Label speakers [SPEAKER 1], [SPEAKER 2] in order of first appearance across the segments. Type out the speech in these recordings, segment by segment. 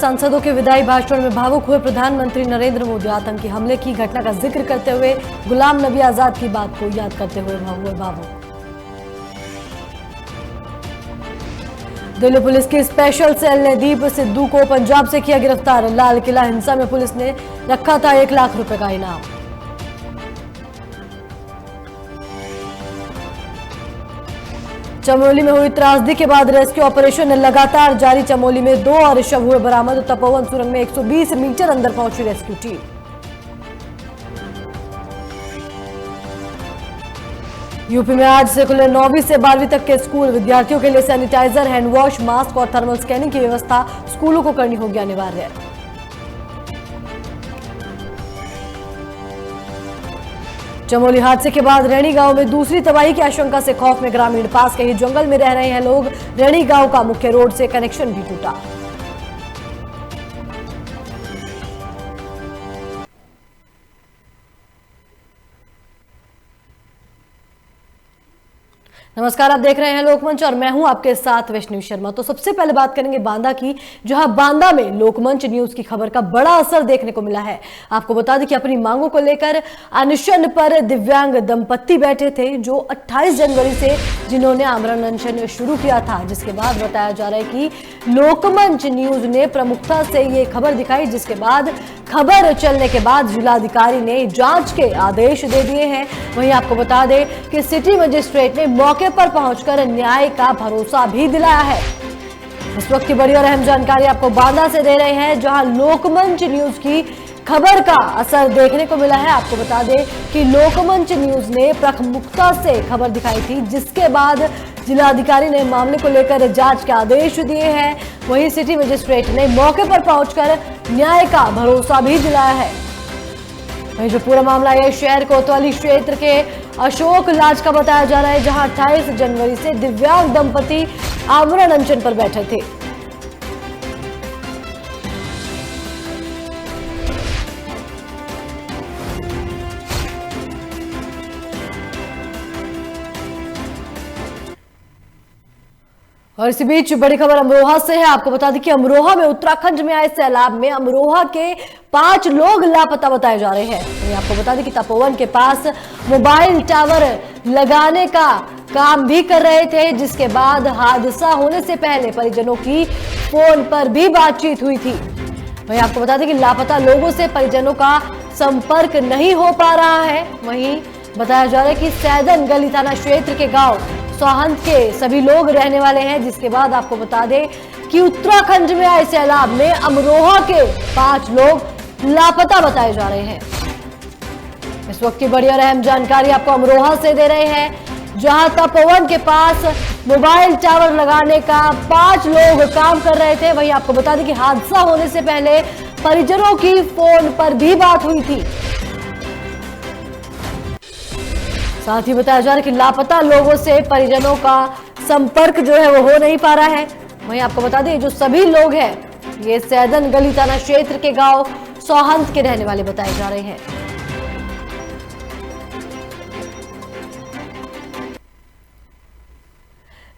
[SPEAKER 1] सांसदों के विदाई भाषण में भावुक हुए प्रधानमंत्री नरेंद्र मोदी। आतंकी हमले की घटना का जिक्र करते हुए गुलाम नबी आजाद की बात को याद करते हुए हुए भावुक। दिल्ली पुलिस की स्पेशल सेल ने दीप सिद्धू को पंजाब से किया गिरफ्तार। लाल किला हिंसा में पुलिस ने रखा था 1 लाख रुपए का इनाम। चमोली में हुई त्रासदी के बाद रेस्क्यू ऑपरेशन लगातार जारी। चमोली में 2 और शव हुए बरामद। तपोवन सुरंग में 120 मीटर अंदर पहुंची रेस्क्यू टीम। यूपी में आज से खुले 9वीं से 12वीं तक के स्कूल। विद्यार्थियों के लिए सैनिटाइजर, हैंड वॉश, मास्क और थर्मल स्कैनिंग की व्यवस्था स्कूलों को करनी होगी अनिवार्य। चमोली हादसे के बाद रैणी गांव में दूसरी तबाही की आशंका से खौफ में ग्रामीण। पास के ही जंगल में रह रहे हैं लोग। रैणी गांव का मुख्य रोड से कनेक्शन भी टूटा। नमस्कार, आप देख रहे हैं लोकमंच और मैं हूं आपके साथ वैष्णवी शर्मा। तो सबसे पहले बात करेंगे बांदा की, जहां बांदा में लोकमंच न्यूज की खबर का बड़ा असर देखने को मिला है। आपको बता दें कि अपनी मांगों को लेकर अनशन पर दिव्यांग दंपत्ति बैठे थे, जो 28 जनवरी से जिन्होंने आमरण अनशन शुरू किया था, जिसके बाद बताया जा रहा है कि लोकमंच न्यूज ने प्रमुखता से ये खबर दिखाई, जिसके बाद खबर चलने के बाद जिलाधिकारी ने जांच के आदेश दे दिए हैं। वहीं आपको बता दें कि सिटी मजिस्ट्रेट ने मौके पर पहुंचकर न्याय का भरोसा भी दिलाया है। इस वक्त की बड़ी और अहम जानकारी आपको बांदा से दे रहे हैं, जहां लोकमंच न्यूज की खबर का असर देखने को मिला है। आपको बता दें कि लोकमंच न्यूज ने प्रमुखता से खबर दिखाई थी, जिसके बाद जिलाधिकारी ने मामले को लेकर जांच के आदेश दिए हैं। वहीं सिटी मजिस्ट्रेट ने मौके पर पहुंचकर न्याय का भरोसा भी दिलाया है। वहीं जो पूरा मामला है शहर कोतवाली क्षेत्र के अशोक लाज का बताया जा रहा है, जहां 28 जनवरी से दिव्यांग दंपति आमरण अनशन पर बैठे थे। और इसी बीच बड़ी खबर अमरोहा से है। आपको बता दें कि अमरोहा में उत्तराखंड में आए सैलाब में अमरोहा के 5 लोग लापता बताए जा रहे हैं। आपको बता दें कि तपोवन के पास मोबाइल टावर लगाने का काम भी कर रहे थे, जिसके बाद हादसा होने से पहले परिजनों की फोन पर भी बातचीत हुई थी। वहीं आपको बता दें कि लापता लोगों से परिजनों का संपर्क नहीं हो पा रहा है। वहीं बताया जा रहा है कि सैदन गली थाना क्षेत्र के गांव सोहंत के सभी लोग रहने वाले हैं, जिसके बाद आपको बता दें कि उत्तराखंड में आए सैलाब में अमरोहा के 5 लोग लापता बताए जा रहे हैं। इस वक्त की बड़ी और अहम जानकारी आपको अमरोहा से दे रहे हैं, जहां तपोवन के पास मोबाइल टावर लगाने का 5 लोग काम कर रहे थे। वहीं आपको बता दें कि हादसा होने से पहले परिजनों की फोन पर भी बात हुई थी। साथ ही बताया जा रहा है कि लापता लोगों से परिजनों का संपर्क जो है वो हो नहीं पा रहा है। वहीं आपको बता दें जो सभी लोग हैं ये सैदन गली थाना क्षेत्र के गांव सोहंत के रहने वाले बताए जा रहे हैं।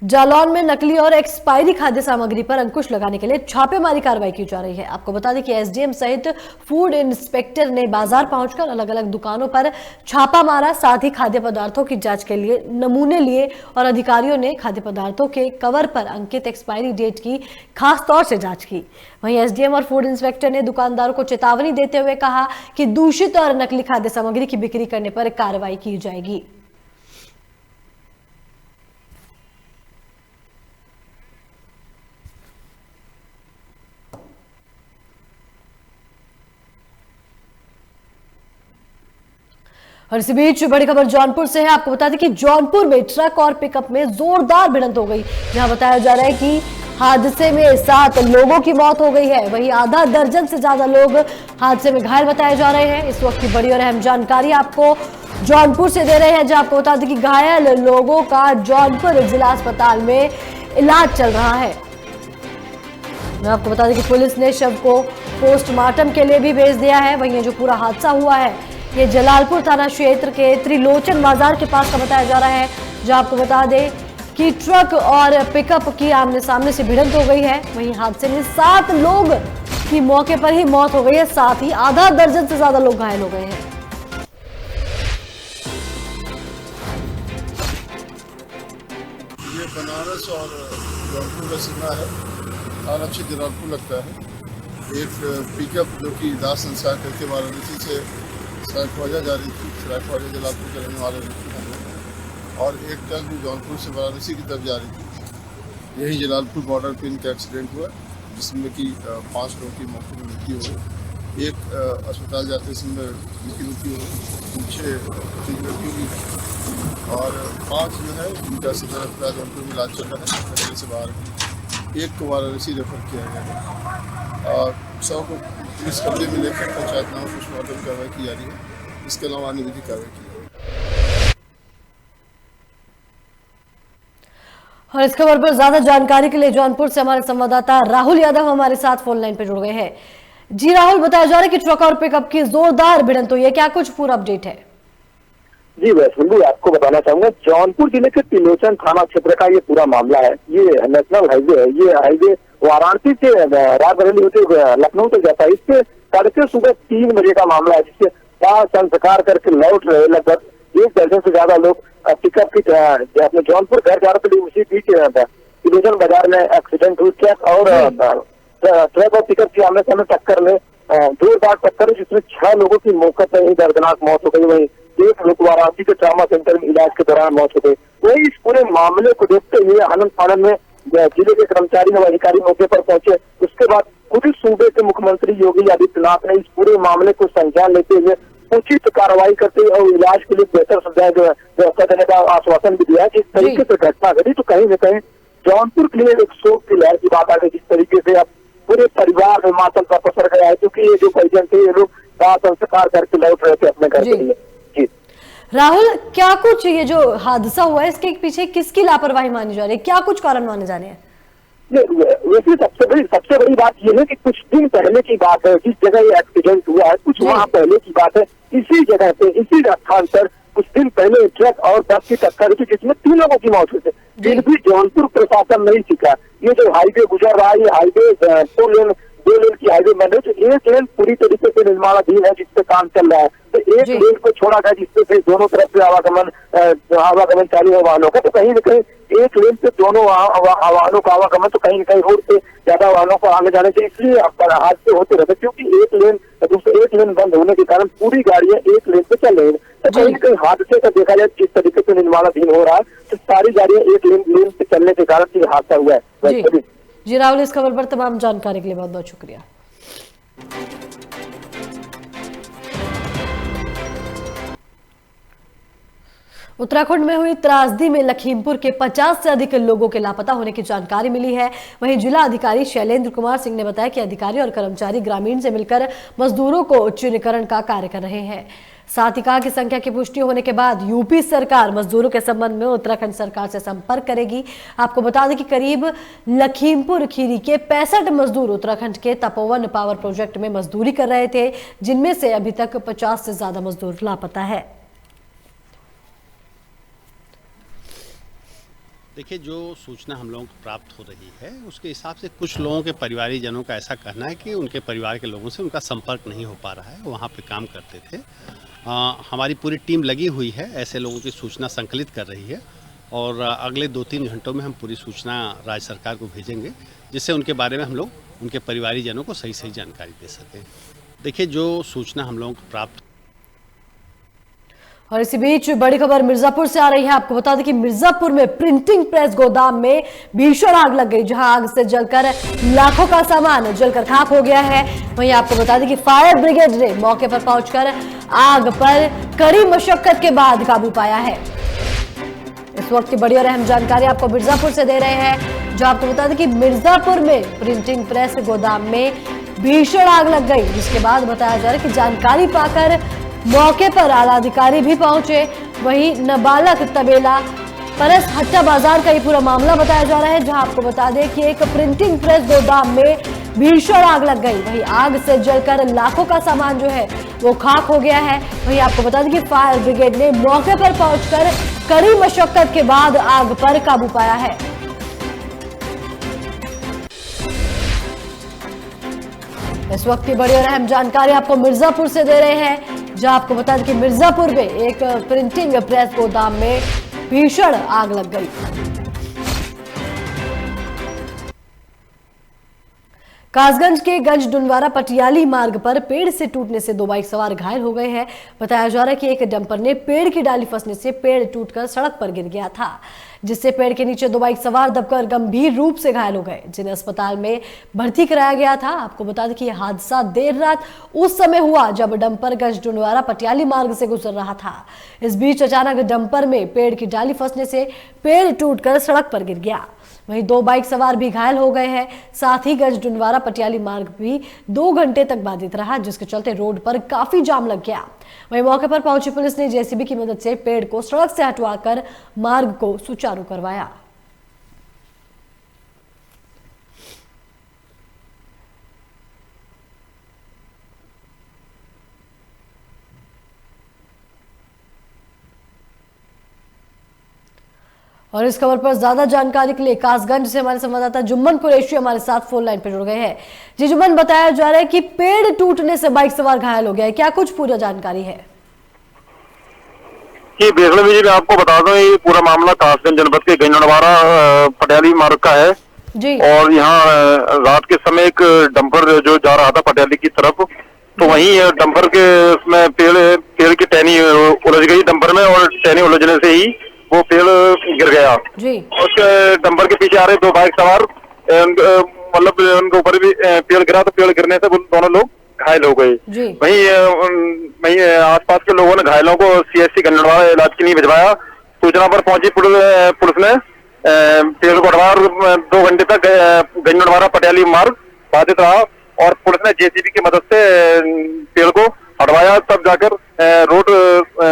[SPEAKER 1] जालौन में नकली और एक्सपायरी खाद्य सामग्री पर अंकुश लगाने के लिए छापेमारी कार्रवाई की जा रही है। आपको बता दें कि एसडीएम सहित फूड इंस्पेक्टर ने बाजार पहुंचकर अलग अलग दुकानों पर छापा मारा। साथ ही खाद्य पदार्थों की जांच के लिए नमूने लिए और अधिकारियों ने खाद्य पदार्थों के कवर पर अंकित एक्सपायरी डेट की खास तौर से जांच की। वहीं एसडीएम और फूड इंस्पेक्टर ने दुकानदारों को चेतावनी देते हुए कहा कि दूषित और नकली खाद्य सामग्री की बिक्री करने पर कार्रवाई की जाएगी। और इसी बीच बड़ी खबर जौनपुर से है। आपको बता दें कि जौनपुर में ट्रक और पिकअप में जोरदार भिड़ंत हो गई, जहां बताया जा रहा है कि हादसे में 7 लोगों की मौत हो गई है। वहीं आधा दर्जन से ज्यादा लोग हादसे में घायल बताए जा रहे हैं। इस वक्त की बड़ी और अहम जानकारी आपको जौनपुर से दे रहे हैं, जहां आपको बता दें कि घायल लोगों का जौनपुर जिला अस्पताल में इलाज चल रहा है। मैं आपको बता दें कि पुलिस ने शव को पोस्टमार्टम के लिए भी भेज दिया है। वहीं जो पूरा हादसा हुआ है ये जलालपुर थाना क्षेत्र के त्रिलोचन बाजार के पास का बताया जा रहा है, जहां आपको बता दें कि ट्रक और पिकअप की आमने सामने से भिड़ंत हो गई है। वहीं हादसे में 7 लोग की मौके पर ही मौत हो गई है, साथ ही आधा दर्जन से ज्यादा लोग घायल हो गए हैं।
[SPEAKER 2] ये बनारस और जौनपुर का सीमा है। थाना क्षेत्र जलालपुर लगता है। एक पिकअप जो कि दाह संस्कार करके वाराणसी से सरायख्वाजा जा रही थी, सरायख्वाजा जलालपुर के रहने वाले व्यक्ति हैं, और एक ट्रक भी जौनपुर से वाराणसी की तरफ जा रही थी। यही जलालपुर बॉर्डर पे इनका एक्सीडेंट हुआ, जिसमें कि 5 लोगों की मौके पर मृत्यु हो गई। एक अस्पताल जाते समय उनकी मृत्यु हो गई, 6 लड़कियों की, और 5 जो है उनका सदर अस्पताल जौनपुर में इलाज चल रहा है, खतरे से बाहर है। एक को वाराणसी रेफर किया गया है और 100 को पुलिस कब्जे में लेकर पंचायतनामा पोस्टमार्टम कार्रवाई की जा रही है। इसके अलावा अन्य विधिक कार्रवाई की जा रही है।
[SPEAKER 1] और इस खबर पर ज्यादा जानकारी के लिए जौनपुर से हमारे संवाददाता राहुल यादव हमारे साथ फोन लाइन पर जुड़ गए हैं। जी राहुल, बताया जा रहा है कि ट्रक और पिकअप की जोरदार भिड़ंत हुई है, क्या कुछ पूरा अपडेट है?
[SPEAKER 3] जी वैष्णवी, आपको बताना चाहूंगा, जौनपुर जिले के तिलोचन थाना क्षेत्र का ये पूरा मामला है। ये नेशनल हाईवे है। ये हाईवे वाराणसी से रायबरेली होते लखनऊ तक जाता है। इससे तड़के सुबह 3 बजे का मामला है, जिससे दाह संस्कार करके लौट रहे लगभग 1 दर्जन से ज्यादा लोग पिकअप की अपने जौनपुर घर जा रहे थे। उसी बीच तिलोचन बाजार में एक्सीडेंट हुई। ट्रक और पिकअप की आमने सामने टक्कर में जोरदार टक्कर, जिसमें 6 लोगों की मौके पर ही दर्दनाक मौत हो गई। वहीं 1 लोग वाराणसी के ट्रामा सेंटर में इलाज के दौरान मौत हो गई। वही इस पूरे मामले को देखते हुए आनंद फानन में जिले के कर्मचारी और अधिकारी मौके पर पहुंचे। उसके बाद खुद सूबे के मुख्यमंत्री योगी आदित्यनाथ ने इस पूरे मामले को संज्ञान लेते हुए उचित कार्रवाई करते हुए और इलाज के लिए बेहतर सुविधाएं व्यवस्था देने का आश्वासन भी दिया। जिस तरीके से घटना घटी तो कहीं न कहीं जौनपुर के लिए एक शोक की लहर की बात आ गई। जिस तरीके से अब पूरे परिवार में मातम का पसर गया है, क्योंकि ये जो परिजन थे ये लोग दाह संस्कार करके लौट रहे थे अपने घर के लिए। जी
[SPEAKER 1] राहुल, क्या कुछ ये जो हादसा हुआ है इसके पीछे किसकी लापरवाही मानी जा रही है, क्या कुछ कारण माने जा रहे हैं?
[SPEAKER 3] वैसे सबसे बड़ी बात यह है कि कुछ दिन पहले की बात है, जिस जगह ये एक्सीडेंट हुआ है कुछ वहाँ पहले की बात है। इसी जगह पे इसी स्थान पर कुछ दिन पहले ट्रक और बस की टक्कर हुई, जिसमें 3 लोगों की मौत हुई थी। फिर भी जौनपुर प्रशासन नहीं सीखा। ये जो हाईवे गुजर रहा है, ये हाईवे 2 लेन की हाईवे बन रही है। 1 लेन पूरी तरीके से निर्माणाधीन है, जिसपे काम चल रहा है। तो 1 लेन को छोड़ा गया, जिससे फिर दोनों तरफ से आवागमन चालू है वाहनों का। तो कहीं न कहीं 1 लेन से दोनों वाहनों का आवागमन, तो कहीं न कहीं रोड से ज्यादा वाहनों को आने जाने से इसलिए हादसे होते रहते, क्योंकि 1 लेन बंद होने के कारण पूरी गाड़ियां 1 लेन पे चल रही है। तो कहीं न कहीं हादसे का देखा जाए जिस तरीके से निर्माणाधीन हो रहा है, तो सारी गाड़ियां 1 लेन पे चलने के कारण ये हादसा हुआ है।
[SPEAKER 1] जी राहुल, इस खबर पर तमाम जानकारी के लिए बहुत बहुत शुक्रिया। उत्तराखंड में हुई त्रासदी में लखीमपुर के 50 से अधिक लोगों के लापता होने की जानकारी मिली है। वहीं जिला अधिकारी शैलेंद्र कुमार सिंह ने बताया कि अधिकारी और कर्मचारी ग्रामीण से मिलकर मजदूरों को चिन्हीकरण का कार्य कर रहे हैं। साथ ही कहा कि संख्या की पुष्टि होने के बाद यूपी सरकार मजदूरों के संबंध में उत्तराखंड सरकार से संपर्क करेगी। आपको बता दें कि करीब लखीमपुर खीरी के 65 मजदूर उत्तराखंड के तपोवन पावर प्रोजेक्ट में मजदूरी कर रहे थे, जिनमें से अभी तक 50 से ज्यादा मजदूर लापता है।
[SPEAKER 4] देखिए, जो सूचना हम लोगों को प्राप्त हो रही है उसके हिसाब से कुछ लोगों के परिवारीजनों का ऐसा कहना है कि उनके परिवार के लोगों से उनका संपर्क नहीं हो पा रहा है। वहाँ पे काम करते थे। हमारी पूरी टीम लगी हुई है, ऐसे लोगों की सूचना संकलित कर रही है और अगले 2-3 घंटों में हम पूरी सूचना राज्य सरकार को भेजेंगे, जिससे उनके बारे में हम लोग उनके परिवारीजनों को सही सही जानकारी दे सकें। देखिए, जो सूचना हम लोगों को प्राप्त।
[SPEAKER 1] और इसी बीच बड़ी खबर मिर्जापुर से आ रही है। आपको बता दें कि मिर्जापुर में प्रिंटिंग प्रेस गोदाम में भीषण आग लग गई, जहां आग से जलकर लाखों का सामान जलकर खाक हो गया है। वहीं आपको बता दें कि फायर ब्रिगेड ने मौके पर पहुंचकर आग पर कड़ी मशक्कत के बाद काबू पाया है। इस वक्त की बड़ी और अहम जानकारी आपको मिर्जापुर से दे रहे हैं, जो आपको बता दें कि मिर्जापुर में प्रिंटिंग प्रेस गोदाम में भीषण आग लग गई, जिसके बाद बताया जा रहा है कि जानकारी पाकर मौके पर आला अधिकारी भी पहुंचे। वहीं नाबालग तबेला परस हट्टा बाजार का ये पूरा मामला बताया जा रहा है, जहां आपको बता दें कि एक प्रिंटिंग प्रेस गोदाम में भीषण आग लग गई। वहीं आग से जलकर लाखों का सामान जो है वो खाक हो गया है। वहीं आपको बता दें कि फायर ब्रिगेड ने मौके पर पहुंचकर कड़ी मशक्कत के बाद आग पर काबू पाया है। इस वक्त की बड़ी और अहम जानकारी आपको मिर्जापुर से दे रहे हैं, जहां आपको बता दें कि मिर्जापुर में एक प्रिंटिंग प्रेस गोदाम में भीषण आग लग गई। कासगंज के गंज डुनवारा पटियाली मार्ग पर पेड़ से टूटने से 2 बाइक सवार घायल हो गए हैं। बताया जा रहा है कि एक डंपर ने पेड़ की डाली फंसने से पेड़ टूटकर सड़क पर गिर गया था, जिससे पेड़ के नीचे 2 बाइक सवार दबकर गंभीर रूप से घायल हो गए, जिन्हें अस्पताल में भर्ती कराया गया था। आपको बता दें कि यह हादसा देर रात उस समय हुआ जब डंपर गंज डुनवारा पटियाली मार्ग से गुजर रहा था। इस बीच अचानक डंपर में पेड़ की डाली फंसने से पेड़ टूटकर सड़क पर गिर गया। वहीं 2 बाइक सवार भी घायल हो गए हैं। साथ ही गंज डुनवारा पटियाली मार्ग भी 2 घंटे तक बाधित रहा, जिसके चलते रोड पर काफी जाम लग गया। वहीं मौके पर पहुंची पुलिस ने जेसीबी की मदद से पेड़ को सड़क से हटवाकर मार्ग को सुचारू करवाया। और इस खबर पर ज्यादा जानकारी के लिए कासगंज से हमारे संवाददाता जुम्मन कुरैशी हमारे साथ फोन लाइन पर जुड़ गए हैं। जी जुम्मन, बताया जा रहा है कि पेड़ टूटने से बाइक सवार घायल हो गया है, क्या कुछ पूरा जानकारी है?
[SPEAKER 5] जी वैष्णवी जी, मैं आपको बता दूं ये पूरा मामला कासगंज जनपद के गंजडवारा पटियाली मार्ग का है
[SPEAKER 1] जी।
[SPEAKER 5] और यहाँ रात के समय एक डंपर जो जा रहा था पटियाली की तरफ, तो वहीं डंपर के उसमें पेड़ की टहनी उलझ गई डंपर में, और टहनी उलझने से ही वो पेड़ गिर गया जी। उस डंपर के पीछे आ रहे 2 बाइक सवार, मतलब उनके ऊपर भी पेड़ गिरा, तो पेड़ गिरने से दोनों लोग घायल हो गए। वहीं आसपास के लोगों ने घायलों को सीएससी गंजडवारा इलाज के लिए भिजवाया। सूचना पर पहुंची पुलिस ने पेड़ को हटवाया और 2 घंटे तक गंजडवारा पटियाली मार्ग बाधित रहा, और पुलिस ने जेसीबी की मदद से पेड़ को हटवाया, तब जाकर रोड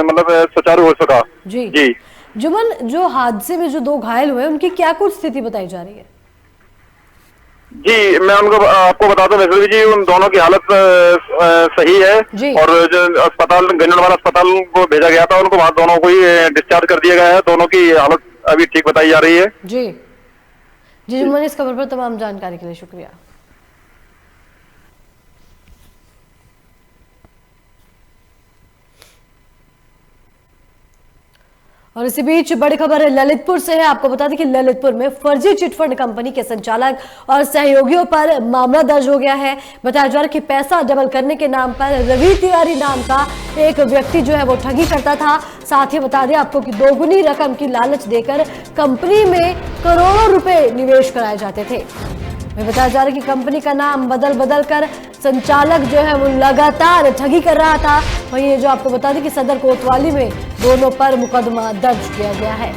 [SPEAKER 5] मतलब सुचारू हो सका जी।
[SPEAKER 1] जुम्मन, जो हादसे में जो 2 घायल हुए उनकी क्या कुछ स्थिति बताई जा रही है?
[SPEAKER 5] जी मैं आपको बता दूं वैष्णवी जी, उन दोनों की हालत सही है और जो अस्पताल गंजडवारा अस्पताल को भेजा गया था, उनको वहां दोनों को ही डिस्चार्ज कर दिया गया है। दोनों की हालत अभी ठीक बताई जा रही है
[SPEAKER 1] जी। जुम्मन, इस खबर पर तमाम जानकारी के लिए शुक्रिया। और इसी बीच बड़ी खबर है ललितपुर से है। आपको बता दें कि ललितपुर में फर्जी चिटफंड कंपनी के संचालक और सहयोगियों पर मामला दर्ज हो गया है। बताया जा रहा है कि पैसा डबल करने के नाम पर रवि तिवारी नाम का एक व्यक्ति जो है वो ठगी करता था। साथ ही बता दें आपको कि 2 गुनी रकम की लालच देकर कंपनी में करोड़ों रुपए निवेश कराए जाते थे। बताया जा रहा है कि कंपनी का नाम बदल कर संचालक जो है वो लगातार ठगी कर रहा था। वहीं ये जो आपको बता दें कि सदर कोतवाली में दोनों पर मुकदमा दर्ज किया गया है।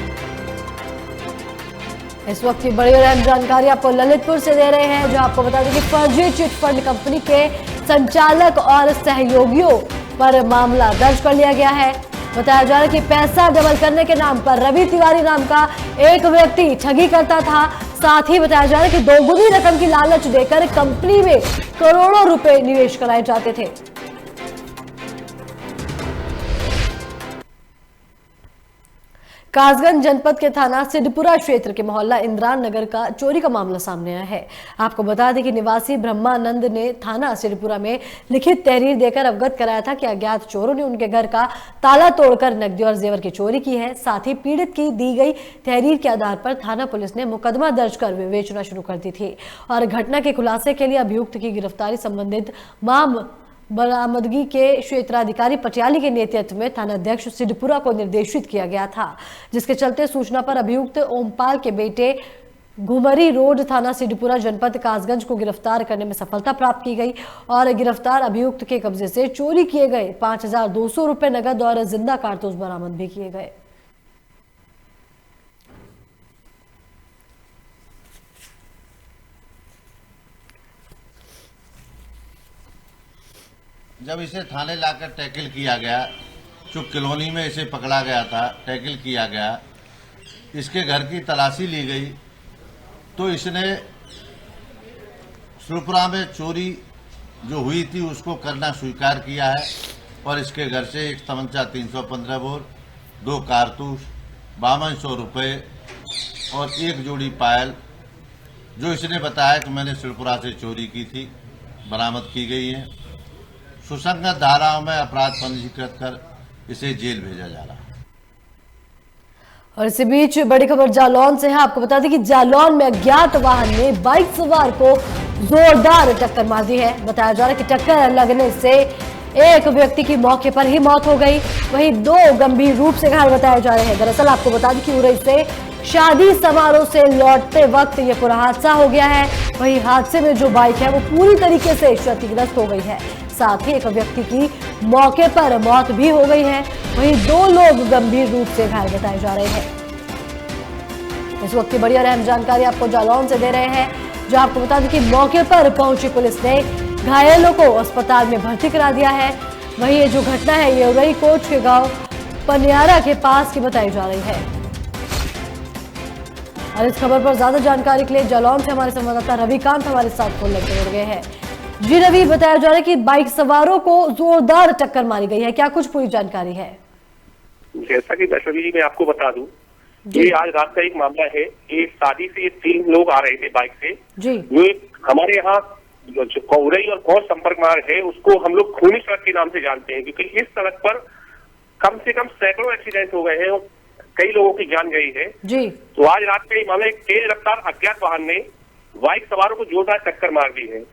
[SPEAKER 1] इस वक्त की बड़ी और अहम जानकारी आपको ललितपुर से दे रहे हैं, जो आपको बता दें कि फर्जी चिटफंड कंपनी के संचालक और सहयोगियों पर मामला दर्ज कर लिया गया है। बताया जा रहा है कि पैसा डबल करने के नाम पर रवि तिवारी नाम का एक व्यक्ति ठगी करता था। साथ ही बताया जा रहा है कि 2 गुनी रकम की लालच देकर कंपनी में करोड़ों रुपए निवेश कराए जाते थे। कासगंज जनपद के थाना सिद्धपुरा क्षेत्र के मोहल्ला इंद्रान नगर का चोरी का मामला सामने आया है। आपको बता दें कि निवासी ब्रह्मानंद ने थाना सिद्धपुरा में लिखित तहरीर देकर अवगत कराया था कि अज्ञात चोरों ने उनके घर का ताला तोड़कर नकदी और जेवर की चोरी की है। साथ ही पीड़ित की दी गई तहरीर के आधार पर थाना पुलिस ने मुकदमा दर्ज कर विवेचना शुरू कर दी थी और घटना के खुलासे के लिए अभियुक्त की गिरफ्तारी संबंधित बरामदगी के क्षेत्राधिकारी पटियाली के नेतृत्व में थानाध्यक्ष सिद्धपुरा को निर्देशित किया गया था, जिसके चलते सूचना पर अभियुक्त ओमपाल के बेटे घुमरी रोड थाना सिद्धपुरा जनपद कासगंज को गिरफ्तार करने में सफलता प्राप्त की गई और गिरफ्तार अभियुक्त के कब्जे से चोरी किए गए 5200 रुपए नगद और जिंदा कारतूस बरामद भी किए गए।
[SPEAKER 6] जब इसे थाने लाकर टैकल किया गया, चुप कॉलोनी में इसे पकड़ा गया था, टैकल किया गया, इसके घर की तलाशी ली गई तो इसने सिद्धपुरा में चोरी जो हुई थी उसको करना स्वीकार किया है और इसके घर से एक तमंचा 315 बोर, 2 कारतूस, 5200 रुपये और 1 जोड़ी पायल, जो इसने बताया कि मैंने सिद्धपुरा से चोरी की थी, बरामद की गई हैं। सुसंगत धाराओं में अपराध पंजीकृत कर इसे जेल भेजा जा रहा है।
[SPEAKER 1] और इसी बीच बड़ी खबर जालौन से है। आपको बता दें कि जालौन में अज्ञात वाहन ने बाइक सवार को जोरदार टक्कर मार दी है। बताया जा रहा है कि टक्कर लगने से एक व्यक्ति की मौके पर ही मौत हो गई, वहीं 2 गंभीर रूप से घायल बताए जा रहे हैं। दरअसल आपको बता दें कि उरई से शादी समारोह से लौटते वक्त ये पूरा हादसा हो गया है। वहीं हादसे में जो बाइक है वो पूरी तरीके से क्षतिग्रस्त हो गई है। साथ ही एक व्यक्ति की मौके पर मौत भी हो गई है, वहीं 2 लोग गंभीर रूप से घायल बताए जा रहे हैं। इस वक्त की बड़ी और अहम जानकारी आपको जालौन से दे रहे हैं, जो आपको बता दें कि मौके पर पहुंची पुलिस ने घायलों को अस्पताल में भर्ती करा दिया है। वहीं ये जो घटना है ये उरई कोच के गांव पनियारा के पास की बताई जा रही है। और इस खबर पर ज्यादा जानकारी के लिए जालौन से हमारे संवाददाता रविकांत हमारे साथ फोन लगते जुड़ गए हैं। जी रवि, बताया जा रहा है कि बाइक सवारों को जोरदार टक्कर मारी गई है, क्या कुछ पूरी जानकारी है?
[SPEAKER 7] जैसा कि वैष्णवी जी मैं आपको बता दूं, ये आज रात का एक मामला है। ये शादी से 3 लोग आ रहे थे बाइक से
[SPEAKER 1] जी।
[SPEAKER 7] जो हमारे यहाँ जो कौरई और कौर संपर्क मार्ग है उसको हम लोग खूनी सड़क के नाम से जानते हैं, क्योंकि इस सड़क पर कम से कम सैकड़ों एक्सीडेंट हो गए हैं और कई लोगों की जान गई है
[SPEAKER 1] जी।
[SPEAKER 7] तो आज रात का ये मामला, एक तेज रफ्तार अज्ञात वाहन ने बाइक सवारों को जोरदार टक्कर मार दी है।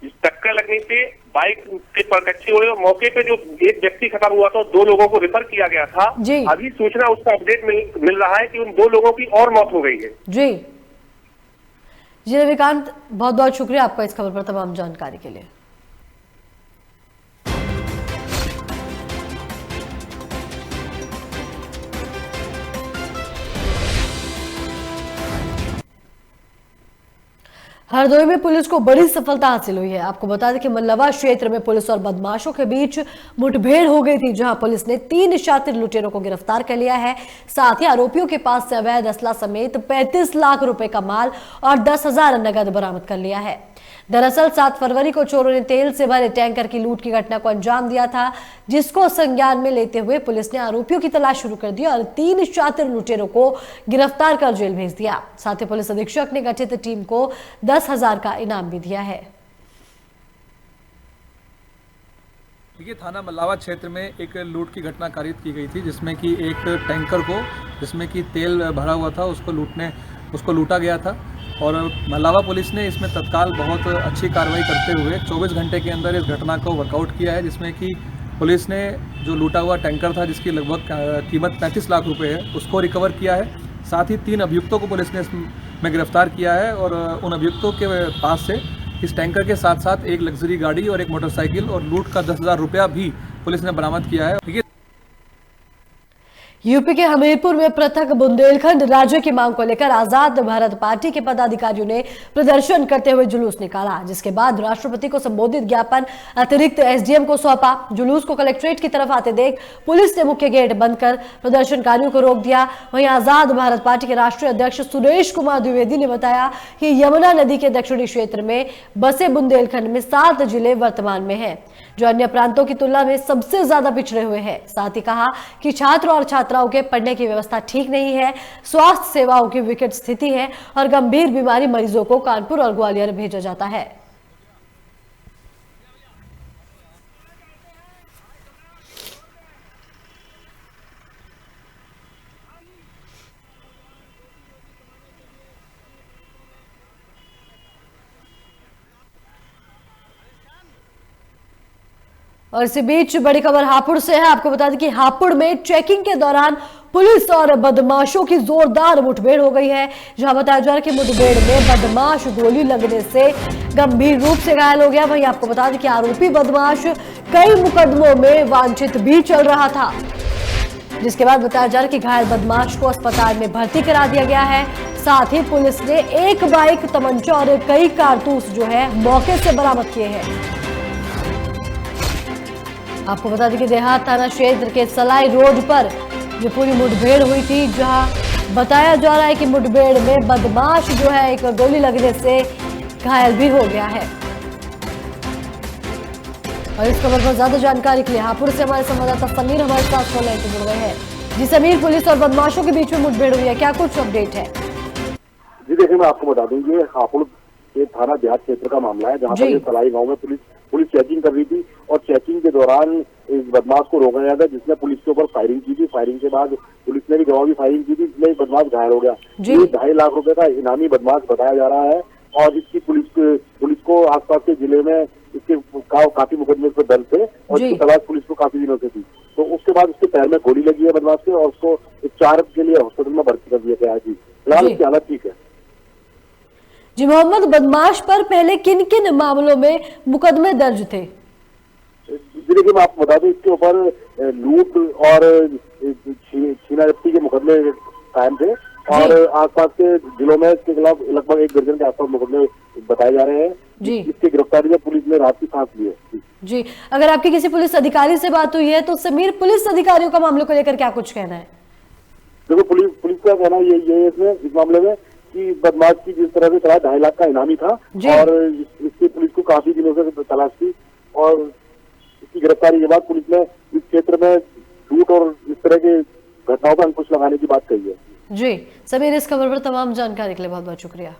[SPEAKER 7] इस टक्कर लगने से बाइक के परकच्चे हुए और मौके पे जो एक व्यक्ति खत्म हुआ था 2 लोगों को रेफर किया गया था।
[SPEAKER 1] जी।
[SPEAKER 7] अभी सूचना उसका अपडेट मिल रहा है कि उन 2 लोगों की और मौत हो गई है।
[SPEAKER 1] जी जी रविकांत, बहुत बहुत शुक्रिया आपका इस खबर पर तमाम जानकारी के लिए। हरदोई में पुलिस को बड़ी सफलता हासिल हुई है। आपको बता दें कि मल्लवा क्षेत्र में पुलिस और बदमाशों के बीच मुठभेड़ हो गई थी, जहां पुलिस ने 3 शातिर लुटेरों को गिरफ्तार कर लिया है। साथ ही आरोपियों के पास से अवैध असला समेत 35 लाख रुपए का माल और 10,000 नगद बरामद कर लिया है। दरअसल 7 फरवरी को चोरों ने तेल से भरे टैंकर की लूट की घटना को अंजाम दिया था, जिसको संज्ञान में लेते हुए पुलिस ने आरोपियों की तलाश शुरू कर दी और 3 शातिर लुटेरों को गिरफ्तार कर जेल भेज दिया। साथ ही पुलिस अधीक्षक ने गठित टीम को 10,000 का इनाम भी दिया है।
[SPEAKER 8] देखिए, थाना मल्लावा क्षेत्र में एक लूट की घटना कारित की गई थी, जिसमें कि एक टैंकर को, जिसमें कि तेल भरा हुआ था, उसको लूटा गया था। और मल्लावा पुलिस ने इसमें तत्काल बहुत अच्छी कार्रवाई करते हुए 24 घंटे के अंदर इस घटना को वर्कआउट किया है, जिसमें कि पुलिस ने जो लूटा हुआ टैंकर था, जिसकी लगभग कीमत 35 लाख रुपए है, उसको रिकवर किया है। साथ ही 3 अभियुक्तों को पुलिस ने इसमें गिरफ्तार किया है और उन अभियुक्तों के पास से इस टैंकर के साथ साथ एक लग्जरी गाड़ी और एक मोटरसाइकिल और लूट का 10,000 रुपया भी पुलिस ने बरामद किया है।
[SPEAKER 1] यूपी के हमीरपुर में पृथक बुंदेलखंड राज्य की मांग को लेकर आजाद भारत पार्टी के पदाधिकारियों ने प्रदर्शन करते हुए जुलूस निकाला, जिसके बाद राष्ट्रपति को संबोधित ज्ञापन अतिरिक्त एसडीएम को सौंपा। जुलूस को कलेक्ट्रेट की तरफ आते देख पुलिस ने मुख्य गेट बंद कर प्रदर्शनकारियों को रोक दिया। वहीं आजाद भारत पार्टी के राष्ट्रीय अध्यक्ष सुरेश कुमार द्विवेदी ने बताया कि यमुना नदी के दक्षिणी क्षेत्र में बसे बुंदेलखंड में 7 जिले वर्तमान में हैं, जो अन्य प्रांतों की तुलना में सबसे ज्यादा पिछड़े हुए हैं। साथ ही कहा कि छात्र और छात्राओं के पढ़ने की व्यवस्था ठीक नहीं है, स्वास्थ्य सेवाओं की विकट स्थिति है और गंभीर बीमारी मरीजों को कानपुर और ग्वालियर भेजा जाता है। और इसी बीच बड़ी खबर हापुड़ से है। आपको बता दें कि हापुड़ में चेकिंग के दौरान पुलिस और बदमाशों की जोरदार मुठभेड़ हो गई है, जहां बताया जा रहा है कि मुठभेड़ में बदमाश गोली लगने से गंभीर रूप से घायल हो गया। वहीं आपको बता दें कि आरोपी बदमाश कई मुकदमों में वांछित भी चल रहा था, जिसके बाद बताया जा रहा है कि घायल बदमाश को अस्पताल में भर्ती करा दिया गया है। साथ ही पुलिस ने एक बाइक, तमंचा और कई कारतूस जो है मौके से बरामद किए हैं। आपको बता दें कि देहात थाना क्षेत्र के सलाई रोड पर ये पूरी मुठभेड़ हुई थी, जहां बताया जा रहा है कि मुठभेड़ में बदमाश जो है एक गोली लगने से घायल भी हो गया है। और इस खबर पर ज्यादा जानकारी के लिए हापुड़ से हमारे संवाददाता समीर हमारे साथ फोन लाइन से जुड़ गए हैं। जी समीर, पुलिस और बदमाशों के बीच में मुठभेड़ हुई है, क्या कुछ अपडेट है?
[SPEAKER 3] जी देखिए, मैं आपको बता दूं, ये हापुड़ ये थाना देहात क्षेत्र का मामला है, जहाँ पर
[SPEAKER 1] जी।
[SPEAKER 3] ये सलाई गांव में पुलिस चेकिंग कर रही थी और चेकिंग के दौरान इस बदमाश को रोका गया था, जिसने पुलिस के ऊपर फायरिंग की थी। फायरिंग के बाद पुलिस ने भी जवाबी फायरिंग की थी, जिसमें एक बदमाश घायल हो गया।
[SPEAKER 1] जी।
[SPEAKER 3] ये 2.5 लाख रुपए का इनामी बदमाश बताया जा रहा है और इसकी पुलिस को आसपास के जिले में इसके काफी मुकदमे पर दर्ज थे और
[SPEAKER 1] जी।
[SPEAKER 3] इसकी तलाश पुलिस को काफी दिनों से थी। तो उसके बाद उसके पैर में गोली लगी है बदमाश के और उसको उपचार के लिए हॉस्पिटल में भर्ती कर दिया गया है। जी, फिलहाल
[SPEAKER 1] जी।
[SPEAKER 3] उसकी हालत ठीक है।
[SPEAKER 1] जी मोहम्मद, बदमाश पर पहले किन किन मामलों में मुकदमे दर्ज थे?
[SPEAKER 3] देखिए, मैं आपको बता दूं, इसके ऊपर लूट और छीना जब्ती के मुकदमे कायम थे और आसपास के जिलों में इसके खिलाफ लगभग 1 दर्जन के आसपास मुकदमे बताए जा रहे हैं।
[SPEAKER 1] जी।
[SPEAKER 3] इसकी गिरफ्तारी में पुलिस ने रात की सांस ली है।
[SPEAKER 1] जी, अगर आपकी किसी पुलिस अधिकारी से बात हुई है तो समीर, पुलिस अधिकारियों का मामलों को लेकर क्या कुछ कहना है?
[SPEAKER 3] देखो, पुलिस का कहना ये इसमें इस मामले में कि बदमाश की जिस तरह से चला 2.5 लाख का इनामी था और इसकी पुलिस को काफी दिनों से तलाश थी और इसकी गिरफ्तारी के बाद पुलिस ने इस क्षेत्र में लूट और इस तरह की घटनाओं पर अंकुश लगाने की बात कही है।
[SPEAKER 1] जी समीर, इस खबर पर तमाम जानकारी के लिए बहुत बहुत शुक्रिया।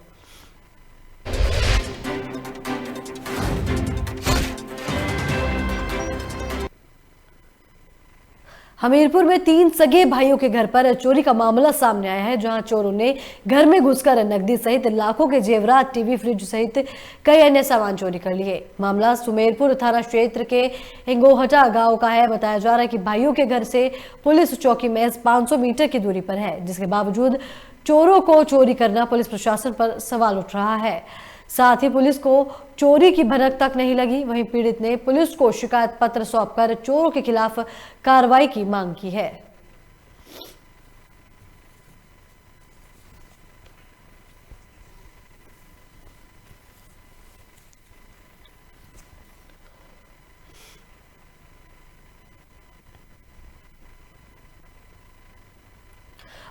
[SPEAKER 1] हमीरपुर में 3 सगे भाइयों के घर पर चोरी का मामला सामने आया है, जहां चोरों ने घर में घुसकर नकदी सहित लाखों के जेवरात, टीवी, फ्रिज सहित कई अन्य सामान चोरी कर लिए। मामला सुमेरपुर थाना क्षेत्र के हिंगोहटा गांव का है। बताया जा रहा है कि भाइयों के घर से पुलिस चौकी महज 500 मीटर की दूरी पर है, जिसके बावजूद चोरों को चोरी करना पुलिस प्रशासन पर सवाल उठ रहा है। साथ ही पुलिस को चोरी की भनक तक नहीं लगी। वहीं पीड़ित ने पुलिस को शिकायत पत्र सौंपकर चोरों के खिलाफ कार्रवाई की मांग की है।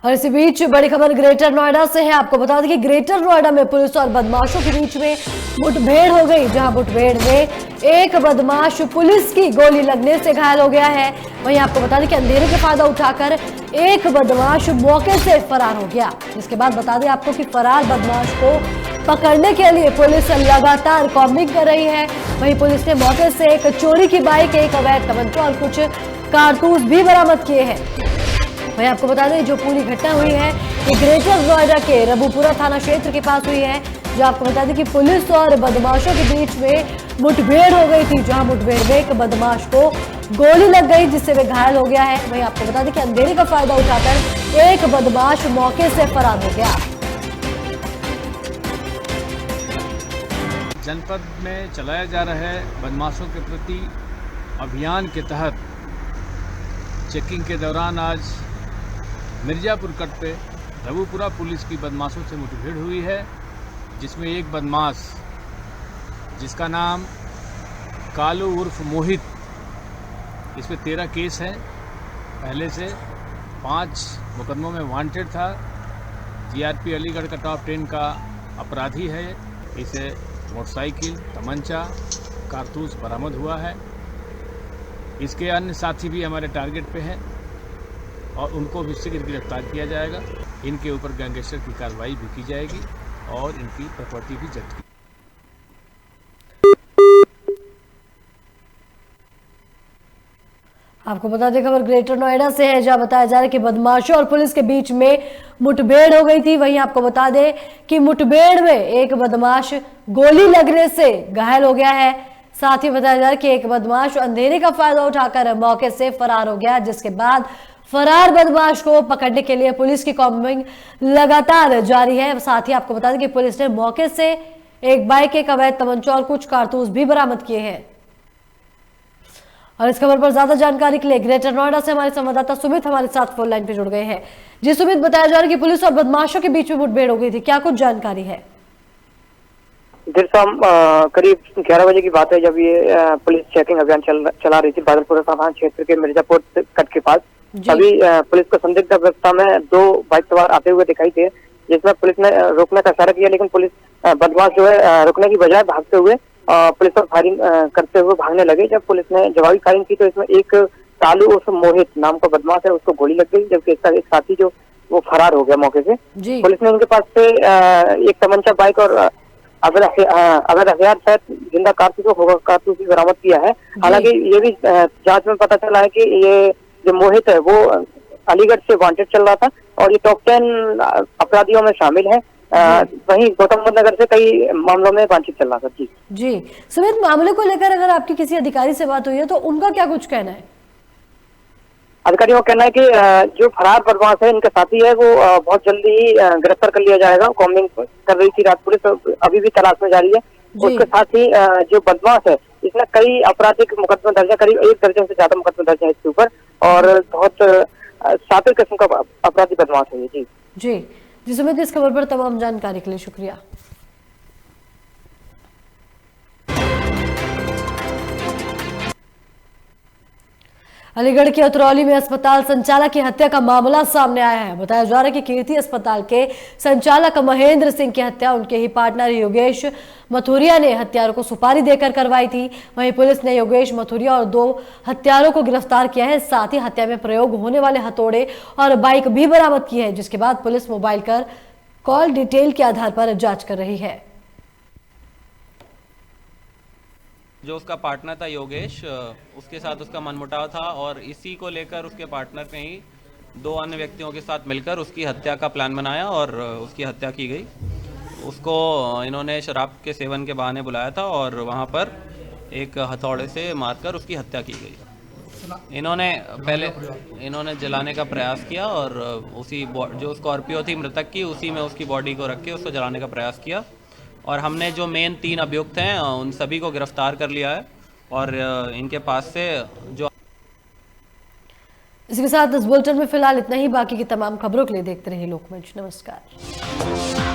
[SPEAKER 1] और इसी बीच बड़ी खबर ग्रेटर नोएडा से है। आपको बता दें कि ग्रेटर नोएडा में पुलिस और बदमाशों के बीच में मुठभेड़ हो गई, जहां मुठभेड़ में एक बदमाश पुलिस की गोली लगने से घायल हो गया है। वहीं आपको बता दें कि अंधेरे का फायदा उठाकर एक बदमाश मौके से फरार हो गया। इसके बाद बता दें आपको कि फरार बदमाश को पकड़ने के लिए पुलिस लगातार कॉम्बिंग कर रही है। वहीं पुलिस ने मौके से एक चोरी की बाइक, एक अवैध तमंचा और कुछ कारतूस भी बरामद किए हैं। वहीं आपको बता दें जो पूरी घटना हुई है ये ग्रेटर नोएडा के रबूपुरा थाना क्षेत्र के पास हुई है, जो आपको बता दें कि पुलिस और बदमाशों के बीच में मुठभेड़ हो गई थी, जहां मुठभेड़ में एक बदमाश को गोली लग गई, जिससे वे घायल हो गया है। वहीं आपको बता दें कि अंधेरे का फायदा उठाकर एक बदमाश मौके से फरार हो गया।
[SPEAKER 9] जनपद में चलाया जा रहे बदमाशों के प्रति अभियान के तहत चेकिंग के दौरान आज मिर्जापुर कट पे रबूपुरा पुलिस की बदमाशों से मुठभेड़ हुई है, जिसमें एक बदमाश जिसका नाम कालू उर्फ मोहित, इस पे 13 केस हैं, पहले से 5 मुकदमों में वांटेड था, जीआरपी अलीगढ़ का टॉप 10 का अपराधी है। इसे मोटरसाइकिल, तमंचा, कारतूस बरामद हुआ है। इसके अन्य साथी भी हमारे टारगेट पे हैं और उनको भी शीघ्र गिरफ्तार किया जाएगा। इनके ऊपर गैंगस्टर की कार्रवाई भी की जाएगी और इनकी प्रॉपर्टी भी जब्त की।
[SPEAKER 1] आपको बता दें खबर ग्रेटर नोएडा से है, जहां बताया जा रहा है कि बदमाशों और पुलिस के बीच में मुठभेड़ हो गई थी। वहीं आपको बता दें कि मुठभेड़ में एक बदमाश गोली लगने से घायल हो गया है। साथ ही बताया जा रहा है कि एक बदमाश अंधेरे का फायदा उठाकर मौके से फरार हो गया, जिसके बाद फरार बदमाश को पकड़ने के लिए पुलिस की कॉम्बिंग लगातार जारी है। साथ ही आपको बता दें कि पुलिस ने मौके से एक बाइक, एक अवैध तमंचा और कुछ कारतूस भी बरामद किए हैं। और इस खबर पर ज्यादा जानकारी के लिए ग्रेटर नोएडा से हमारे संवाददाता सुमित हमारे साथ फोन लाइन पे जुड़ गए हैं। जी सुमित, बताया जा रहा है कि पुलिस और बदमाशों के बीच में मुठभेड़ हो गई थी, क्या कुछ जानकारी है?
[SPEAKER 10] देर शाम करीब 11 बजे की बात है, जब ये पुलिस चेकिंग अभियान चला रही थी बादलपुरा थाना क्षेत्र के मिर्जापुर कट के पास। अभी पुलिस को संदिग्ध अवस्था में 2 बाइक सवार आते हुए दिखाई दिए, जिसमें पुलिस ने रोकने का इशारा किया, लेकिन पुलिस बदमाश जो है रुकने की बजाय भागते हुए पुलिस पर फायरिंग करते हुए भागने लगे। जब पुलिस ने जवाबी फायरिंग की तो इसमें एक कालू उर्फ मोहित नाम का बदमाश है, उसको गोली लग गई, जबकि इसका एक साथी जो वो फरार हो गया मौके से। पुलिस ने उनके पास से एक तमंचा, बाइक और अगर हथियार शायद जिंदा कारतूस भी बरामद किया है। हालांकि ये भी जांच में पता चला है कि ये जो मोहित है वो अलीगढ़ से वांटेड चल रहा था और ये टॉप 10 अपराधियों में शामिल है। वहीं गौतम बुद्ध नगर से कई मामलों में वांछित चल रहा था। जी
[SPEAKER 1] सुमित, मामले को लेकर अगर आपकी किसी अधिकारी से बात हुई है तो उनका क्या कुछ कहना है?
[SPEAKER 10] अधिकारियों का कहना है कि जो फरार बदमाश है इनका साथी है वो बहुत जल्दी ही गिरफ्तार कर लिया जाएगा। कॉम्बिंग कर रही थी रात पुलिस, तो अभी भी तलाश में जारी है। उसके साथ ही जो बदमाश है इसने कई आपराधिक मुकदमे दर्ज है, करीब 1 दर्जन से ज्यादा मुकदमे दर्ज है इसके ऊपर और बहुत शातिर किस्म का अपराधी बदमाश है ये।
[SPEAKER 1] जी सुमित, इस खबर पर तमाम जानकारी के लिए शुक्रिया। अलीगढ़ के अतरौली में अस्पताल संचालक की हत्या का मामला सामने आया है। बताया जा रहा है कि कीर्ति अस्पताल के संचालक महेंद्र सिंह की हत्या उनके ही पार्टनर योगेश मथुरिया ने हत्यारों को सुपारी देकर करवाई थी। वहीं पुलिस ने योगेश मथुरिया और 2 हत्यारों को गिरफ्तार किया है। साथ ही हत्या में प्रयोग होने वाले हथौड़े और बाइक भी बरामद की है, जिसके बाद पुलिस मोबाइल कर कॉल डिटेल के आधार पर जांच कर रही है।
[SPEAKER 11] जो उसका पार्टनर था योगेश, उसके साथ उसका मनमुटाव था और इसी को लेकर उसके पार्टनर ने ही 2 अन्य व्यक्तियों के साथ मिलकर उसकी हत्या का प्लान बनाया और उसकी हत्या की गई। उसको इन्होंने शराब के सेवन के बहाने बुलाया था और वहाँ पर एक हथौड़े से मारकर उसकी हत्या की गई। इन्होंने जलाने का प्रयास किया और उसी जो स्कॉर्पियो थी मृतक की, उसी में उसकी बॉडी को रख के उसको जलाने का प्रयास किया और हमने जो मेन 3 अभियुक्त हैं उन सभी को गिरफ्तार कर लिया है और इनके पास से जो।
[SPEAKER 1] इसके साथ इस बुलेटिन में फिलहाल इतना ही। बाकी की तमाम खबरों के लिए देखते रहिए लोकमंच। नमस्कार।